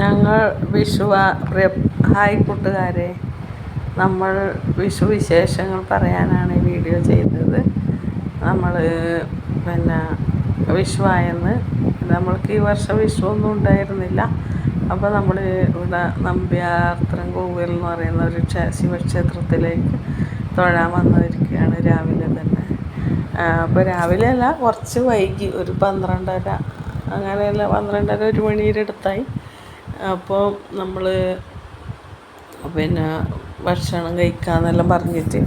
ഞങ്ങൾ ഹായ് കൂട്ടുകാരെ, നമ്മൾ വിഷു വിശേഷങ്ങൾ പറയാനാണ് ഈ വീഡിയോ ചെയ്തത്. നമ്മൾ പിന്നെ വിഷുവായെന്ന് നമ്മൾക്ക് ഈ വർഷം വിഷു ഒന്നും ഉണ്ടായിരുന്നില്ല. അപ്പോൾ നമ്മൾ ഇവിടെ നമ്പ്യാർത്തരം കോവിൽ എന്ന് പറയുന്ന ഒരു ശിവക്ഷേത്രത്തിലേക്ക് തൊഴാൻ വന്നിരിക്കുകയാണ് രാവിലെ തന്നെ. അപ്പോൾ രാവിലെ അല്ല, കുറച്ച് വൈകി, ഒരു 12:30 അങ്ങനെയല്ല, 12:30 1 മണിയുടെ അടുത്തായി. അപ്പോൾ നമ്മൾ പിന്നെ ഭക്ഷണം കഴിക്കാമെന്നെല്ലാം പറഞ്ഞിട്ട്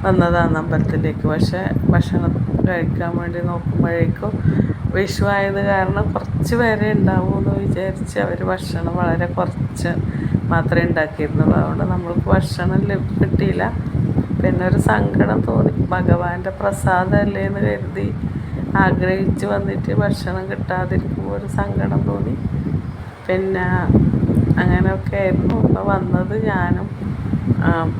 വന്നതാണ് അമ്പലത്തിലേക്ക്. പക്ഷേ ഭക്ഷണം കഴിക്കാൻ വേണ്ടി നോക്കുമ്പോഴേക്കും വിഷു ആയത് കാരണം കുറച്ച് പേരെ ഉണ്ടാവുമെന്ന് വിചാരിച്ച് അവർ ഭക്ഷണം വളരെ കുറച്ച് മാത്രമേ ഉണ്ടാക്കിയിരുന്നുള്ളൂ. അതുകൊണ്ട് നമ്മൾക്ക് ഭക്ഷണം കിട്ടിയില്ല. പിന്നെ ഒരു സങ്കടം തോന്നി. ഭഗവാന്റെ പ്രസാദമല്ലേ എന്ന് കരുതി ആഗ്രഹിച്ച് വന്നിട്ട് ഭക്ഷണം കിട്ടാതിരിക്കുമ്പോൾ ഒരു സങ്കടം തോന്നി. പിന്നെ അങ്ങനെയൊക്കെ ആയിരുന്നു. അപ്പോൾ വന്നത് ഞാനും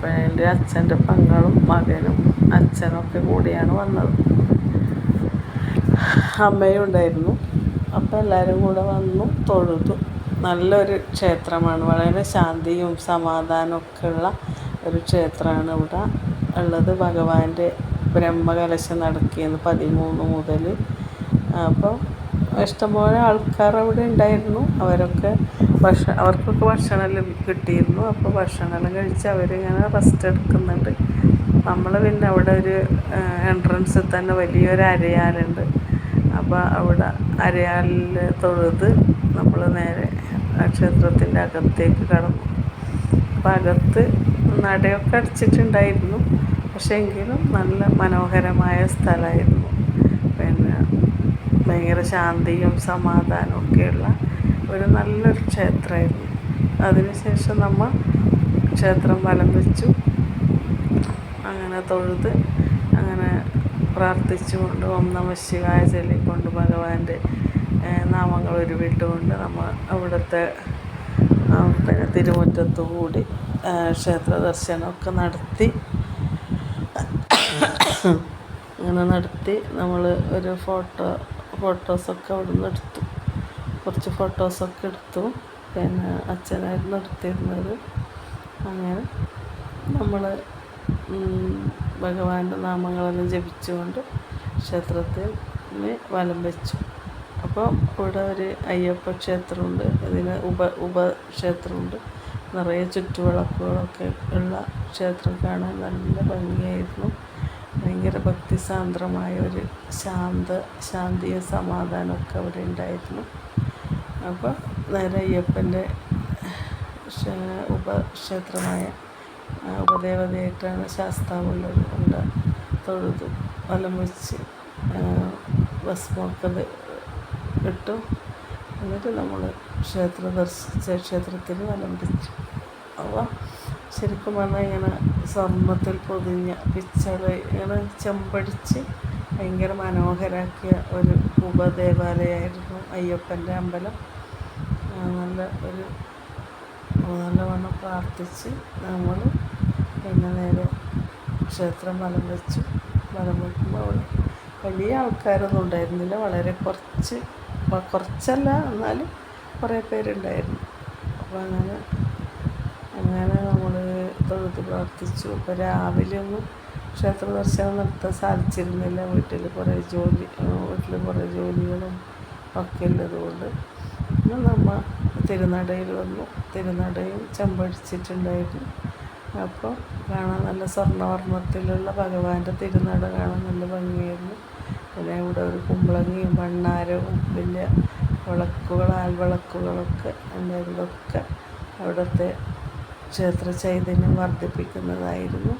പിന്നെ എൻ്റെ അച്ഛൻ്റെ പെങ്ങളും മകനും അച്ഛനൊക്കെ കൂടിയാണ് വന്നത്. അമ്മയും ഉണ്ടായിരുന്നു. അപ്പോൾ എല്ലാവരും കൂടെ വന്നു, തൊഴുതു. നല്ലൊരു ക്ഷേത്രമാണ്. വളരെ ശാന്തിയും സമാധാനമൊക്കെ ഉള്ള ഒരു ക്ഷേത്രമാണ് ഇവിടെ ഉള്ളത്. ഭഗവാന്റെ ബ്രഹ്മകലശം നടക്കിയെന്ന് 13 മുതൽ. അപ്പോൾ ഇഷ്ടംപോലെ ആൾക്കാർ അവിടെ ഉണ്ടായിരുന്നു. അവർക്കൊക്കെ ഭക്ഷണമെല്ലാം കിട്ടിയിരുന്നു. അപ്പോൾ ഭക്ഷണമെല്ലാം കഴിച്ച് അവരിങ്ങനെ റെസ്റ്റ് എടുക്കുന്നുണ്ട്. നമ്മൾ പിന്നെ അവിടെ ഒരു എൻട്രൻസിൽ തന്നെ വലിയൊരു അരയാലുണ്ട്. അപ്പോൾ അവിടെ അരയാലിൽ തൊഴുത് നമ്മൾ നേരെ ക്ഷേത്രത്തിൻ്റെ അകത്തേക്ക് കടന്നു. അപ്പോൾ അകത്ത് നടയൊക്കെ അടച്ചിട്ടുണ്ടായിരുന്നു. പക്ഷേ എങ്കിലും നല്ല മനോഹരമായ സ്ഥലമായിരുന്നു. പിന്നെ ഭയങ്കര ശാന്തിയും സമാധാനവും ഒക്കെയുള്ള ഒരു നല്ലൊരു ക്ഷേത്രമായിരുന്നു. അതിനുശേഷം നമ്മൾ ക്ഷേത്രം വലം വെച്ചു. അങ്ങനെ തൊഴുത് അങ്ങനെ പ്രാർത്ഥിച്ചുകൊണ്ട് ഓം നമഃ ശിവായ ചൊല്ലിക്കൊണ്ട് ഭഗവാന്റെ നാമങ്ങൾ ഉരുവിട്ടുകൊണ്ട് നമ്മൾ അവിടുത്തെ പിന്നെ തിരുമുറ്റത്തു കൂടി ക്ഷേത്ര ദർശനമൊക്കെ നടത്തി. അങ്ങനെ നടത്തി നമ്മൾ ഒരു ഫോട്ടോസൊക്കെ അവിടെ നിന്ന് എടുത്തു. കുറച്ച് ഫോട്ടോസൊക്കെ എടുത്തു. പിന്നെ അച്ഛനായിരുന്നു എടുത്തിരുന്നത്. അങ്ങനെ നമ്മൾ ഭഗവാന്റെ നാമങ്ങളെല്ലാം ജപിച്ചുകൊണ്ട് ക്ഷേത്രത്തിൽ വലം വെച്ചു. അപ്പോൾ ഇവിടെ ഒരു അയ്യപ്പ ക്ഷേത്രമുണ്ട്. ഇതിന് ഉപക്ഷേത്രമുണ്ട്. നിറയെ ചുറ്റുവിളക്കുകളൊക്കെ ഉള്ള ക്ഷേത്രം കാണാൻ നല്ല ഭംഗിയായിരുന്നു. ഭയങ്കര ഭക്തിസാന്ദ്രമായ ഒരു ശാന്തിയും സമാധാനമൊക്കെ അവിടെ ഉണ്ടായിരുന്നു. അപ്പോൾ നേരെ അയ്യപ്പൻ്റെ ഉപക്ഷേത്രമായ ഉപദേവതയായിട്ടാണ് ശാസ്താവുള്ളത്. അവിടെ തൊഴുതു വലം വെച്ച് ഭസ്മമൊക്കെ ഇട്ടു. എന്നിട്ട് നമ്മൾ ക്ഷേത്രത്തിൽ വലം വെച്ചു. അപ്പോൾ ശരിക്കും പറഞ്ഞാൽ ഇങ്ങനെ സ്വർണ്ണത്തിൽ പൊതിഞ്ഞ ഇങ്ങനെ ചെമ്പടിച്ച് ഭയങ്കര മനോഹരമാക്കിയ ഒരു ഉപദേവാലയമായിരുന്നു അയ്യപ്പൻ്റെ അമ്പലം. നല്ലവണ്ണം പ്രാർത്ഥിച്ച് നമ്മൾ പിന്നെ നേരെ ക്ഷേത്രം വലം വെച്ചു. വലം വയ്ക്കുമ്പോൾ അവിടെ വലിയ ആൾക്കാരൊന്നും ഉണ്ടായിരുന്നില്ല. വളരെ കുറച്ചല്ല, എന്നാലും കുറേ പേരുണ്ടായിരുന്നു. അപ്പോൾ അങ്ങനെ നമ്മൾ തൊഴുത് പ്രാർത്ഥിച്ചു. അപ്പോൾ രാവിലെ ഒന്നും ക്ഷേത്ര ദർശനം നടത്താൻ സാധിച്ചിരുന്നില്ല. വീട്ടിൽ കുറേ ജോലികളും ഒക്കെ ഉള്ളതുകൊണ്ട് നമ്മൾ തിരുനടയിൽ വന്നു. തിരുനടയും ചെമ്പടിച്ചിട്ടുണ്ടായിരുന്നു. അപ്പോൾ കാണാൻ നല്ല സ്വർണ്ണവർണ്ണത്തിലുള്ള ഭഗവാന്റെ തിരുനട കാണാൻ നല്ല ഭംഗിയായിരുന്നു. പിന്നെ ഇവിടെ ഒരു കുമ്പളങ്ങിയും ഭണ്ണാരവും വലിയ ആൽവിളക്കുകളൊക്കെ ഉണ്ടായിരുന്നതൊക്കെ അവിടുത്തെ ക്ഷേത്ര ചൈതന്യം വർദ്ധിപ്പിക്കുന്നതായിരുന്നു.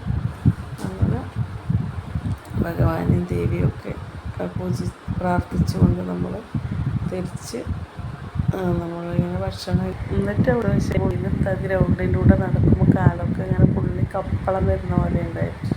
അങ്ങനെ ഭഗവാനെയും ദേവിയൊക്കെ പ്രാർത്ഥിച്ചുകൊണ്ട് നമ്മൾ തിരിച്ച് നമ്മളിങ്ങനെ ഭക്ഷണം എന്നിട്ട് അവിടെ ഇന്നത്തെ ഗ്രൗണ്ടിലൂടെ നടക്കുമ്പോൾ കാലൊക്കെ ഇങ്ങനെ പുള്ളി കപ്പളം വരുന്ന പോലെ ഉണ്ടായിരുന്നു.